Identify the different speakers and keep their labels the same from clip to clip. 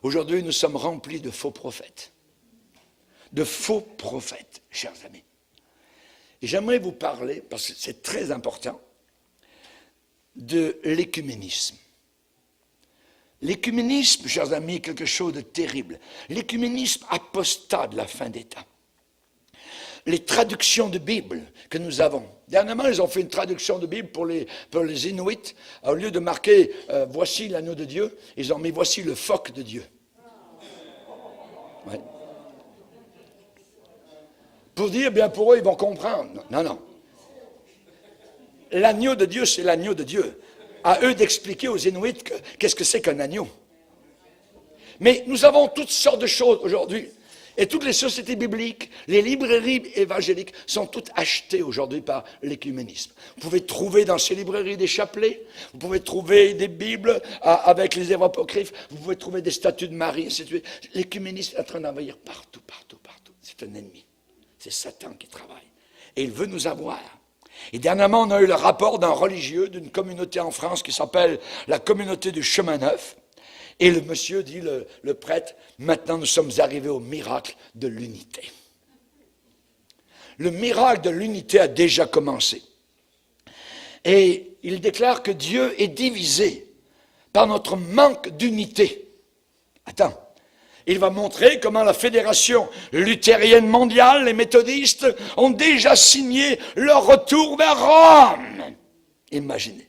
Speaker 1: Aujourd'hui, nous sommes remplis de faux prophètes. De faux prophètes, chers amis. Et j'aimerais vous parler, parce que c'est très important, de l'écuménisme. L'écuménisme, chers amis, est quelque chose de terrible. L'écuménisme apostat de la fin des temps. Les traductions de Bible que nous avons. Dernièrement, ils ont fait une traduction de Bible pour les Inuits. Au lieu de marquer « Voici l'agneau de Dieu », ils ont mis « Voici le phoque de Dieu ». Ouais. Pour dire, bien pour eux, ils vont comprendre. Non, non. L'agneau de Dieu, c'est l'agneau de Dieu. À eux d'expliquer aux Inuits qu'est-ce que c'est qu'un agneau. Mais nous avons toutes sortes de choses aujourd'hui. Et toutes les sociétés bibliques, les librairies évangéliques sont toutes achetées aujourd'hui par l'écuménisme. Vous pouvez trouver dans ces librairies des chapelets, vous pouvez trouver des Bibles avec les œuvres apocryphes, vous pouvez trouver des statues de Marie, ainsi de suite. L'écuménisme est en train d'envahir partout, partout, partout. C'est un ennemi. C'est Satan qui travaille. Et il veut nous avoir. Et dernièrement, on a eu le rapport d'un religieux d'une communauté en France qui s'appelle la communauté du chemin neuf. Et le monsieur dit, le prêtre, maintenant nous sommes arrivés au miracle de l'unité. Le miracle de l'unité a déjà commencé. Et il déclare que Dieu est divisé par notre manque d'unité. Attends, il va montrer comment la Fédération luthérienne mondiale, les méthodistes, ont déjà signé leur retour vers Rome. Imaginez.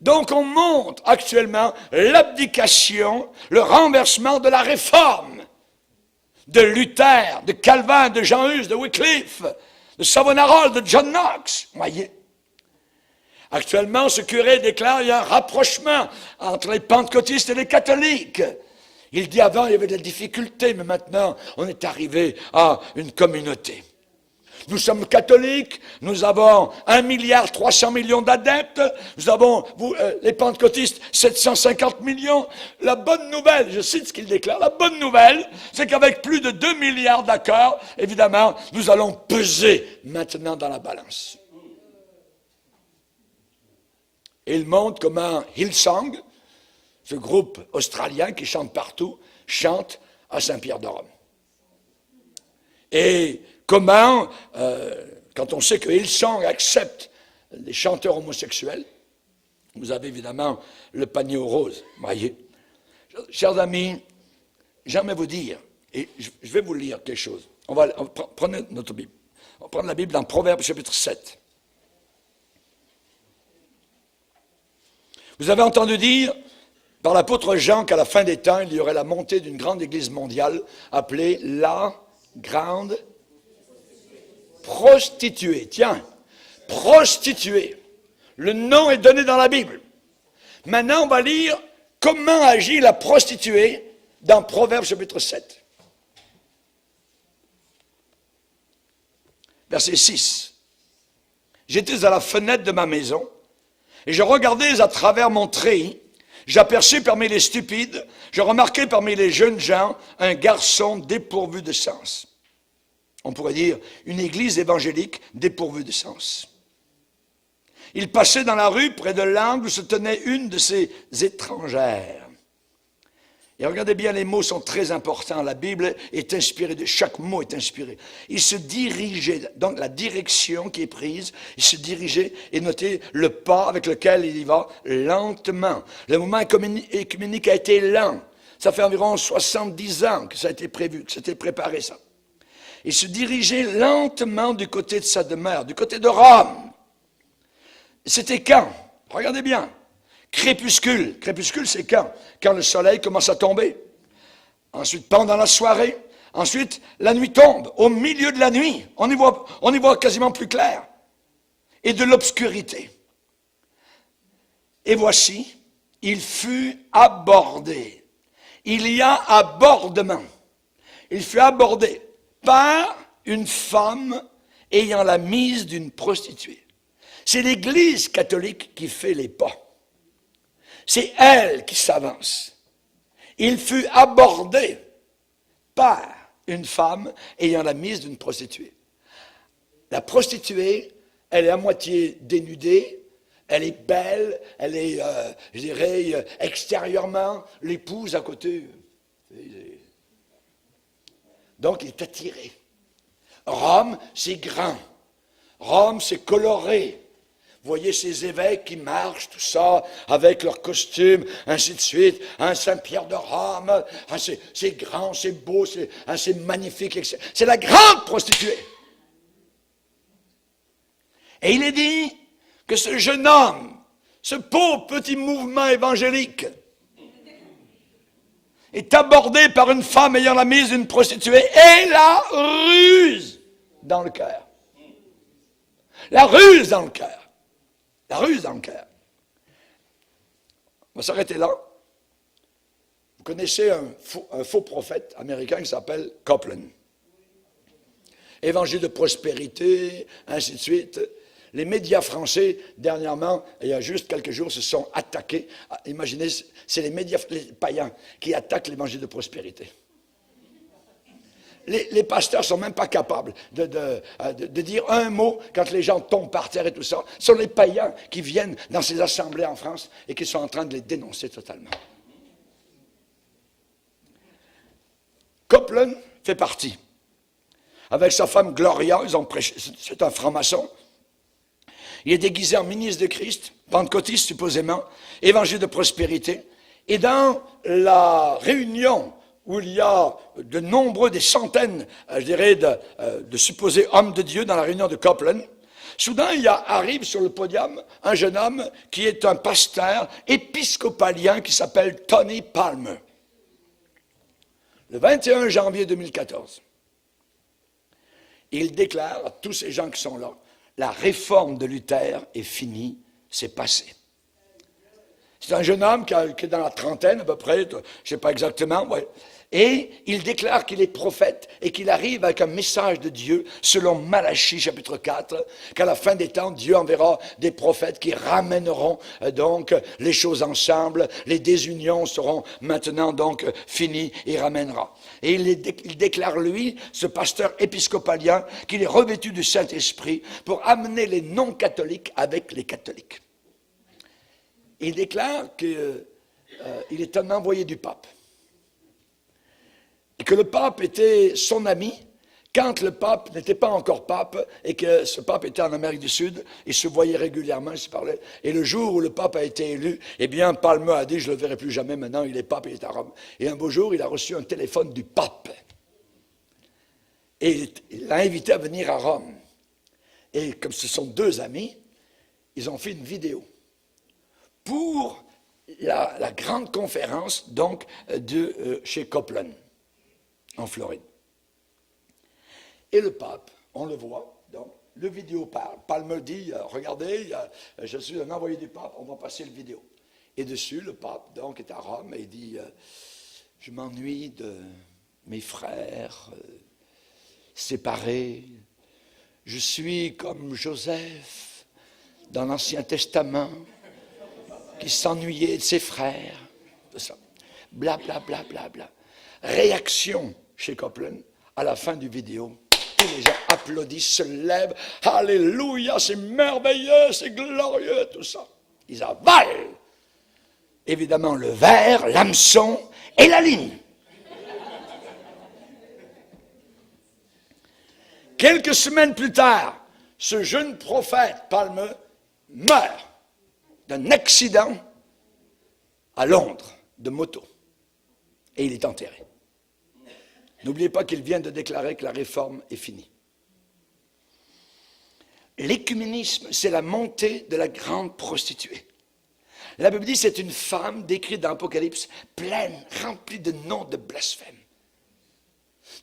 Speaker 1: Donc on montre actuellement l'abdication, le renversement de la réforme de Luther, de Calvin, de Jean Hus, de Wycliffe, de Savonarola, de John Knox. Voyez. Actuellement, ce curé déclare qu'il y a un rapprochement entre les pentecôtistes et les catholiques. Il dit avant, il y avait de la difficulté, mais maintenant, on est arrivé à une communauté. Nous sommes catholiques, nous avons 1,3 milliard d'adeptes, nous avons, les pentecôtistes, 750 millions. La bonne nouvelle, je cite ce qu'il déclare, la bonne nouvelle, c'est qu'avec plus de 2 milliards d'accords, évidemment, nous allons peser maintenant dans la balance. Et il montre comment Hillsong, ce groupe australien qui chante partout, chante à Saint-Pierre de Rome. Et comment, quand on sait que Hillsong accepte les chanteurs homosexuels, vous avez évidemment le panier aux roses, voyez. Chers amis, j'aimerais vous dire, et je vais vous lire quelque chose. Prenez notre Bible. On va prendre la Bible dans Proverbes chapitre 7. Vous avez entendu dire par l'apôtre Jean qu'à la fin des temps, il y aurait la montée d'une grande église mondiale appelée la grande prostituée. Tiens, prostituée. Le nom est donné dans la Bible. Maintenant, on va lire comment agit la prostituée dans Proverbes chapitre 7. Verset 6. J'étais à la fenêtre de ma maison et je regardais à travers mon treillis. J'aperçus parmi les stupides, je remarquai parmi les jeunes gens un garçon dépourvu de sens. On pourrait dire une église évangélique dépourvue de sens. Il passait dans la rue, près de l'angle où se tenait une de ces étrangères. Et regardez bien, les mots sont très importants. La Bible est inspirée, chaque mot est inspiré. Il se dirigeait, donc la direction qui est prise, il se dirigeait, et notez le pas avec lequel il y va lentement. Le mouvement écuménique a été lent. Ça fait environ 70 ans que ça a été prévu, que c'était préparé ça. Il se dirigeait lentement du côté de sa demeure, du côté de Rome. C'était quand? Regardez bien. Crépuscule. Crépuscule, c'est quand? Quand le soleil commence à tomber. Ensuite, pendant la soirée. Ensuite, la nuit tombe. Au milieu de la nuit, on y voit quasiment plus clair. Et de l'obscurité. Et voici, il fut abordé. Il y a abordement. Il fut abordé par une femme ayant la mise d'une prostituée. C'est l'Église catholique qui fait les pas. C'est elle qui s'avance. Il fut abordé par une femme ayant la mise d'une prostituée. La prostituée, elle est à moitié dénudée, elle est belle, elle est, je dirais, extérieurement, l'épouse à côté, Donc, il est attiré. Rome, c'est grand. Rome, c'est coloré. Vous voyez ces évêques qui marchent, tout ça, avec leurs costumes, ainsi de suite. Saint-Pierre de Rome, c'est grand, c'est beau, c'est magnifique. C'est la grande prostituée. Et il est dit que ce jeune homme, ce pauvre petit mouvement évangélique, est abordé par une femme ayant la mise d'une prostituée et la ruse dans le cœur. La ruse dans le cœur. La ruse dans le cœur. On va s'arrêter là. Vous connaissez un faux prophète américain qui s'appelle Copeland. Évangile de prospérité, ainsi de suite. Les médias français, dernièrement, il y a juste quelques jours, se sont attaqués. Imaginez, c'est les médias les païens qui attaquent l'évangile de prospérité. Les pasteurs ne sont même pas capables de dire un mot quand les gens tombent par terre et tout ça. Ce sont les païens qui viennent dans ces assemblées en France et qui sont en train de les dénoncer totalement. Copeland fait partie. Avec sa femme Gloria, c'est un franc-maçon. Il est déguisé en ministre de Christ, pentecôtiste supposément, évangile de prospérité. Et dans la réunion où il y a des centaines, je dirais, de supposés hommes de Dieu dans la réunion de Copeland, soudain arrive sur le podium un jeune homme qui est un pasteur épiscopalien qui s'appelle Tony Palmer. Le 21 janvier 2014, il déclare à tous ces gens qui sont là, la réforme de Luther est finie, c'est passé. C'est un jeune homme qui est dans la trentaine à peu près, je ne sais pas exactement, ouais. Et il déclare qu'il est prophète et qu'il arrive avec un message de Dieu, selon Malachie chapitre 4, qu'à la fin des temps, Dieu enverra des prophètes qui ramèneront donc les choses ensemble, les désunions seront maintenant donc finies et ramènera. Et il déclare, lui, ce pasteur épiscopalien, qu'il est revêtu du Saint-Esprit pour amener les non-catholiques avec les catholiques. Il déclare qu'il est un envoyé du pape. Et que le pape était son ami quand le pape n'était pas encore pape et que ce pape était en Amérique du Sud, il se voyait régulièrement, il se parlait. Et le jour où le pape a été élu, eh bien, Palmer a dit, je ne le verrai plus jamais maintenant, il est pape, il est à Rome. Et un beau jour, il a reçu un téléphone du pape. Et il l'a invité à venir à Rome. Et comme ce sont deux amis, ils ont fait une vidéo pour la grande conférence donc chez Copeland, en Floride. Et le pape, on le voit, donc le vidéo parle. Palmer dit, regardez, je suis un envoyé du pape, on va passer le vidéo. Et dessus, le pape donc est à Rome et il dit, je m'ennuie de mes frères séparés. Je suis comme Joseph dans l'Ancien Testament qui s'ennuyait de ses frères. Tout ça. Bla, bla, bla, bla, bla. Réaction chez Copeland à la fin du vidéo. Tous les gens applaudissent, se lèvent. Alléluia, c'est merveilleux, c'est glorieux, tout ça. Ils avalent, évidemment, le verre, l'hameçon et la ligne. Quelques semaines plus tard, ce jeune prophète, Palmer, meurt d'un accident à Londres, de moto. Et il est enterré. N'oubliez pas qu'il vient de déclarer que la réforme est finie. L'écuménisme, c'est la montée de la grande prostituée. La Bible dit que c'est une femme décrite dans l'Apocalypse, pleine, remplie de noms de blasphème.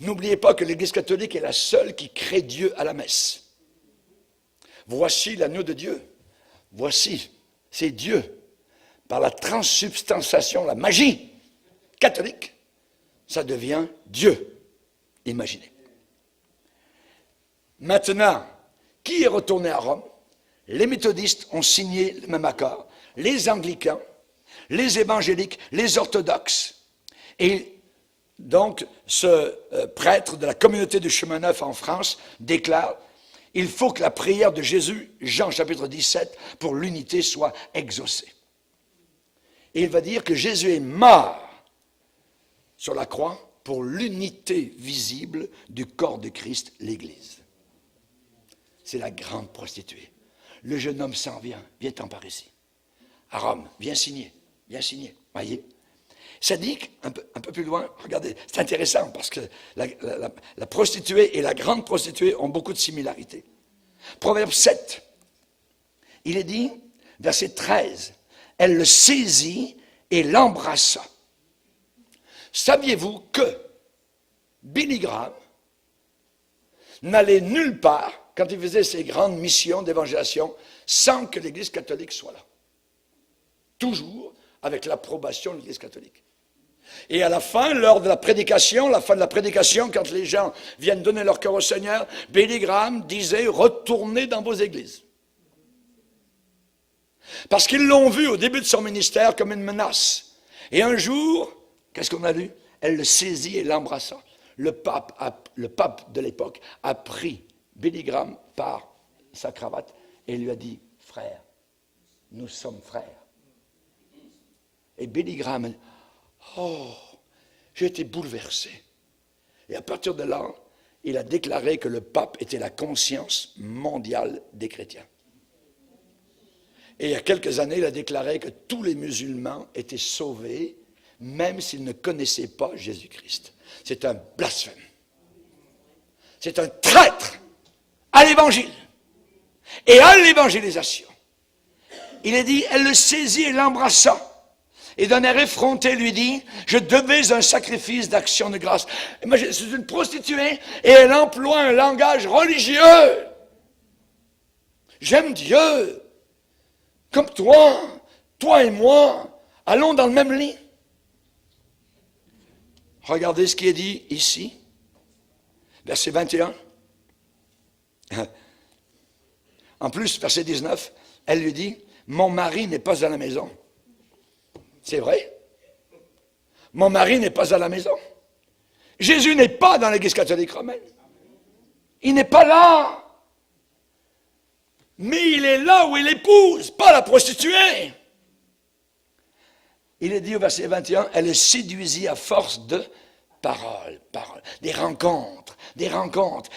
Speaker 1: N'oubliez pas que l'Église catholique est la seule qui crée Dieu à la messe. Voici l'agneau de Dieu. Voici, c'est Dieu. Par la transsubstantiation, la magie catholique, ça devient Dieu. Imaginez. Maintenant, qui est retourné à Rome? Les méthodistes ont signé le même accord, les anglicans, les évangéliques, les orthodoxes. Et donc, ce prêtre de la communauté du chemin neuf en France déclare, il faut que la prière de Jésus, Jean chapitre 17, pour l'unité soit exaucée. Et il va dire que Jésus est mort sur la croix pour l'unité visible du corps de Christ, l'Église. C'est la grande prostituée. Le jeune homme s'en vient, viens-t'en par ici. À Rome, viens signer, voyez. Ça dit un peu plus loin, regardez, c'est intéressant parce que la prostituée et la grande prostituée ont beaucoup de similarités. Proverbe 7, il est dit, verset 13, elle le saisit et l'embrassa. Saviez-vous que Billy Graham n'allait nulle part quand il faisait ses grandes missions d'évangélisation sans que l'Église catholique soit là? Toujours avec l'approbation de l'Église catholique. Et à la fin, lors de la prédication, quand les gens viennent donner leur cœur au Seigneur, Billy Graham disait « Retournez dans vos églises ». Parce qu'ils l'ont vu au début de son ministère comme une menace. Et un jour, qu'est-ce qu'on a vu? Elle le saisit et l'embrassa. Le pape de l'époque a pris Billy Graham par sa cravate et lui a dit « Frère, nous sommes frères ». Et Billy Graham a dit « Oh, j'ai été bouleversé ». Et à partir de là, il a déclaré que le pape était la conscience mondiale des chrétiens. Et il y a quelques années, il a déclaré que tous les musulmans étaient sauvés, même s'ils ne connaissaient pas Jésus-Christ. C'est un blasphème. C'est un traître à l'évangile et à l'évangélisation. Il est dit, elle le saisit et l'embrassa. Et d'un air effronté lui dit, je devais un sacrifice d'action de grâce. C'est une prostituée et elle emploie un langage religieux. J'aime Dieu. Comme toi et moi, allons dans le même lit. Regardez ce qui est dit ici, verset 21. En plus, verset 19, elle lui dit, mon mari n'est pas à la maison. C'est vrai. Mon mari n'est pas à la maison. Jésus n'est pas dans l'Église catholique romaine. Il n'est pas là. Mais il est là où il épouse, pas la prostituée. Il est dit au verset 21, elle le séduisit à force de paroles, des rencontres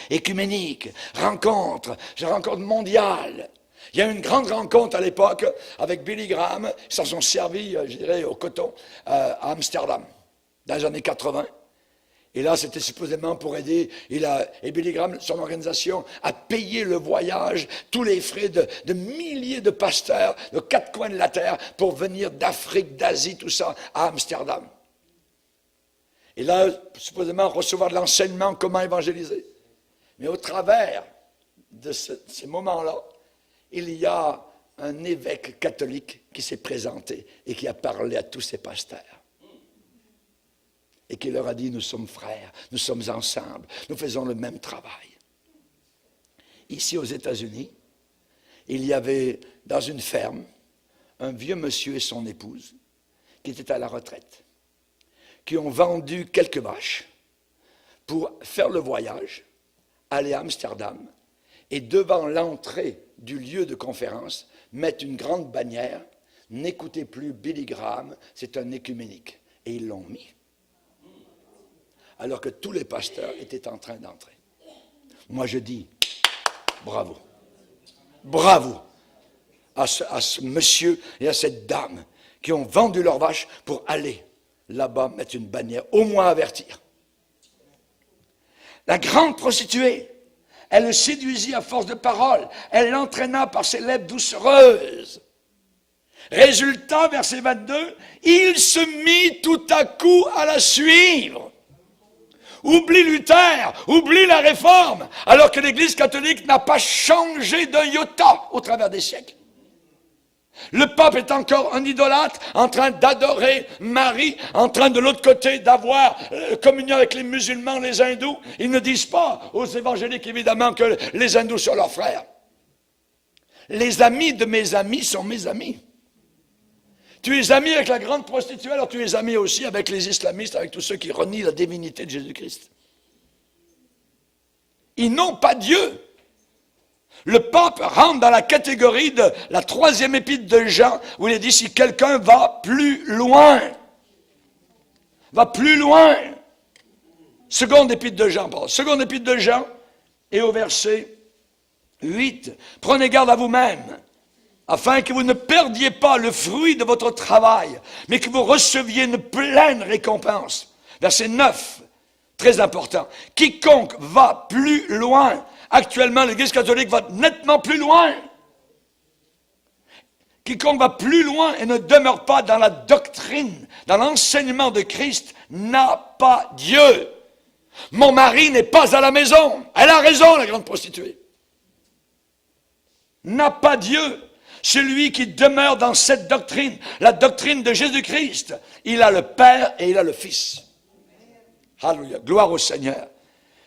Speaker 1: écuméniques, rencontres mondiales. Il y a eu une grande rencontre à l'époque avec Billy Graham, ils s'en sont servis, je dirais, au coton, à Amsterdam, dans les années 80. Et là, c'était supposément pour aider, et Billy Graham, son organisation, a payé le voyage, tous les frais de milliers de pasteurs de 4 coins de la terre pour venir d'Afrique, d'Asie, tout ça, à Amsterdam. Et là, supposément, recevoir de l'enseignement, comment évangéliser. Mais au travers de ces moments-là, il y a un évêque catholique qui s'est présenté et qui a parlé à tous ces pasteurs. Et qui leur a dit, nous sommes frères, nous sommes ensemble, nous faisons le même travail. Ici aux États-Unis, il y avait dans une ferme un vieux monsieur et son épouse qui étaient à la retraite, qui ont vendu quelques vaches pour faire le voyage, aller à Amsterdam, et devant l'entrée du lieu de conférence, mettre une grande bannière, n'écoutez plus Billy Graham, c'est un écuménique. Et ils l'ont mis. Alors que tous les pasteurs étaient en train d'entrer. Moi je dis, bravo. Bravo à ce monsieur et à cette dame qui ont vendu leurs vaches pour aller là-bas mettre une bannière, au moins avertir. La grande prostituée, elle le séduisit à force de paroles, elle l'entraîna par ses lèvres doucereuses. Résultat, verset 22, il se mit tout à coup à la suivre. Oublie Luther, oublie la Réforme, alors que l'Église catholique n'a pas changé d'un iota au travers des siècles. Le pape est encore un idolâtre, en train d'adorer Marie, en train de l'autre côté d'avoir communion avec les musulmans, les hindous. Ils ne disent pas aux évangéliques évidemment que les hindous sont leurs frères. Les amis de mes amis sont mes amis. Tu es ami avec la grande prostituée, alors tu es ami aussi avec les islamistes, avec tous ceux qui renient la divinité de Jésus-Christ. Ils n'ont pas Dieu. Le pape rentre dans la catégorie de la 3e épître de Jean, où il est dit, si quelqu'un va plus loin, va plus loin. Seconde épître de Jean, pardon. Seconde épître de Jean, et au verset 8, prenez garde à vous-même, afin que vous ne perdiez pas le fruit de votre travail, mais que vous receviez une pleine récompense. Verset 9, très important. Quiconque va plus loin, actuellement l'Église catholique va nettement plus loin. Quiconque va plus loin et ne demeure pas dans la doctrine, dans l'enseignement de Christ, n'a pas Dieu. Mon mari n'est pas à la maison. Elle a raison, la grande prostituée. N'a pas Dieu. Celui qui demeure dans cette doctrine, la doctrine de Jésus-Christ, il a le Père et il a le Fils. Alléluia. Gloire au Seigneur.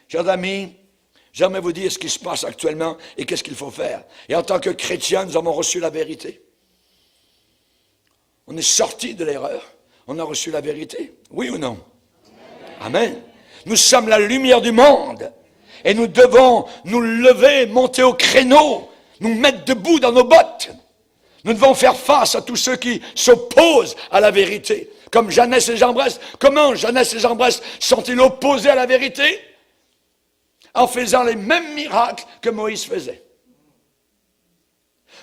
Speaker 1: Chers amis, j'aimerais vous dire ce qui se passe actuellement et qu'est-ce qu'il faut faire. Et en tant que chrétiens, nous avons reçu la vérité. On est sorti de l'erreur. On a reçu la vérité. Oui ou non? Amen. Nous sommes la lumière du monde. Et nous devons nous lever, monter au créneau, nous mettre debout dans nos bottes. Nous devons faire face à tous ceux qui s'opposent à la vérité. Comme Jeannès et Jean-Brest. Comment Jeannès et Jean-Brest sont-ils opposés à la vérité? En faisant les mêmes miracles que Moïse faisait.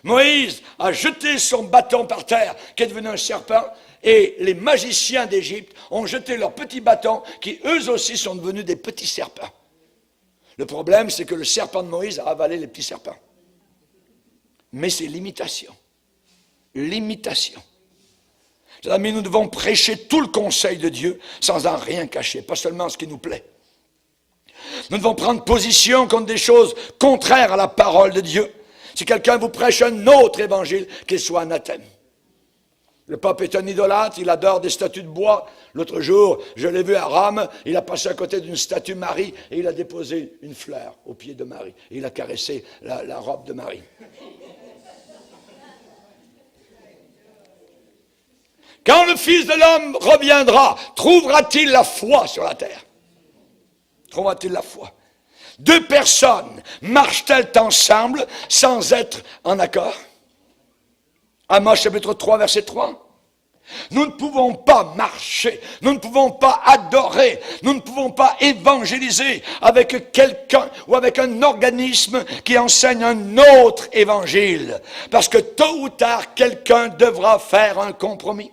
Speaker 1: Moïse a jeté son bâton par terre, qui est devenu un serpent, et les magiciens d'Égypte ont jeté leurs petits bâtons, qui eux aussi sont devenus des petits serpents. Le problème, c'est que le serpent de Moïse a avalé les petits serpents. Mais c'est l'imitation. L'imitation. Amis, nous devons prêcher tout le conseil de Dieu sans en rien cacher, pas seulement ce qui nous plaît. Nous devons prendre position contre des choses contraires à la parole de Dieu. Si quelqu'un vous prêche un autre évangile, qu'il soit anathème. Le pape est un idolâtre, il adore des statues de bois. L'autre jour, je l'ai vu à Rome, il a passé à côté d'une statue Marie et il a déposé une fleur au pied de Marie. Et il a caressé la robe de Marie. Quand le Fils de l'homme reviendra, trouvera-t-il la foi sur la terre? Trouvera-t-il la foi? Deux personnes marchent-elles ensemble sans être en accord? Amos chapitre 3, verset 3. Nous ne pouvons pas marcher, nous ne pouvons pas adorer, nous ne pouvons pas évangéliser avec quelqu'un ou avec un organisme qui enseigne un autre évangile. Parce que tôt ou tard, quelqu'un devra faire un compromis.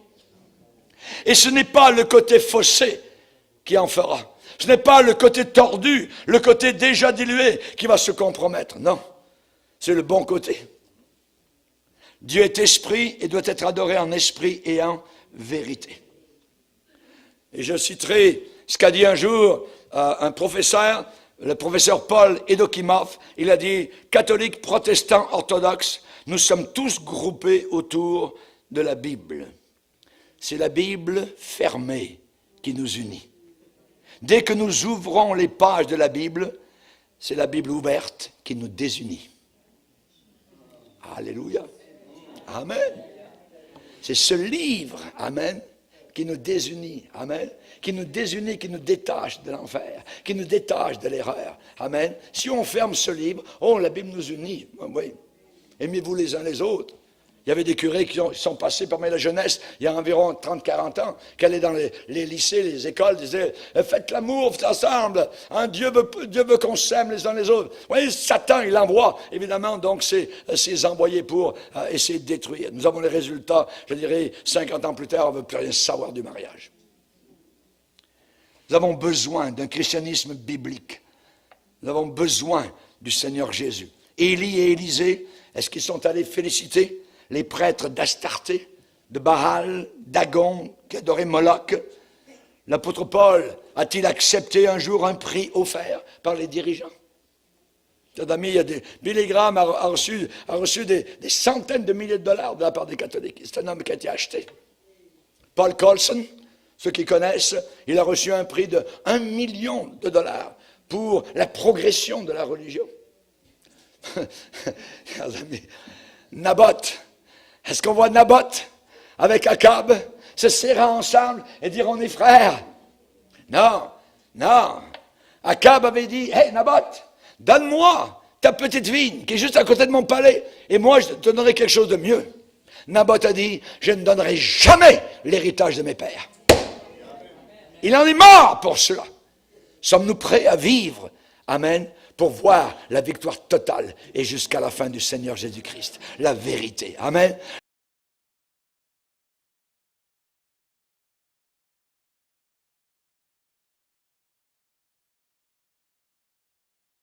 Speaker 1: Et ce n'est pas le côté faussé qui en fera. Ce n'est pas le côté tordu, le côté déjà dilué qui va se compromettre. Non, c'est le bon côté. Dieu est esprit et doit être adoré en esprit et en vérité. Et je citerai ce qu'a dit un jour un professeur, le professeur Paul Edokimov. Il a dit, catholiques, protestants, orthodoxes, nous sommes tous groupés autour de la Bible. C'est la Bible fermée qui nous unit. Dès que nous ouvrons les pages de la Bible, c'est la Bible ouverte qui nous désunit. Alléluia. Amen. C'est ce livre, amen, qui nous désunit, amen, qui nous désunit, qui nous détache de l'enfer, qui nous détache de l'erreur, amen. Si on ferme ce livre, oh, la Bible nous unit, oui. Aimez-vous les uns les autres. Il y avait des curés qui sont passés parmi la jeunesse, il y a environ 30-40 ans, qui allaient dans les lycées, les écoles, disaient « Faites l'amour, faites ensemble, hein, Dieu veut qu'on s'aime les uns les autres. » Vous voyez, Satan, il envoie, évidemment, donc ses envoyés pour essayer de détruire. Nous avons les résultats, je dirais, 50 ans plus tard, on ne veut plus rien savoir du mariage. Nous avons besoin d'un christianisme biblique. Nous avons besoin du Seigneur Jésus. Élie et Élisée, est-ce qu'ils sont allés féliciter les prêtres d'Astarté, de Baal, d'Agon, qui adoraient Moloch? L'apôtre Paul a-t-il accepté un jour un prix offert par les dirigeants? Billy Graham a reçu des centaines de milliers de dollars de la part des catholiques. C'est un homme qui a été acheté. Paul Colson, ceux qui connaissent, il a reçu un prix de 1 million de dollars pour la progression de la religion. Naboth, est-ce qu'on voit Naboth avec Akab se serrer ensemble et dire on est frères? Non, non. Akab avait dit, hey Naboth, donne-moi ta petite vigne qui est juste à côté de mon palais et moi je te donnerai quelque chose de mieux. Naboth a dit, je ne donnerai jamais l'héritage de mes pères. Il en est mort pour cela. Sommes-nous prêts à vivre, amen, pour voir la victoire totale et jusqu'à la fin du Seigneur Jésus-Christ, la vérité, amen.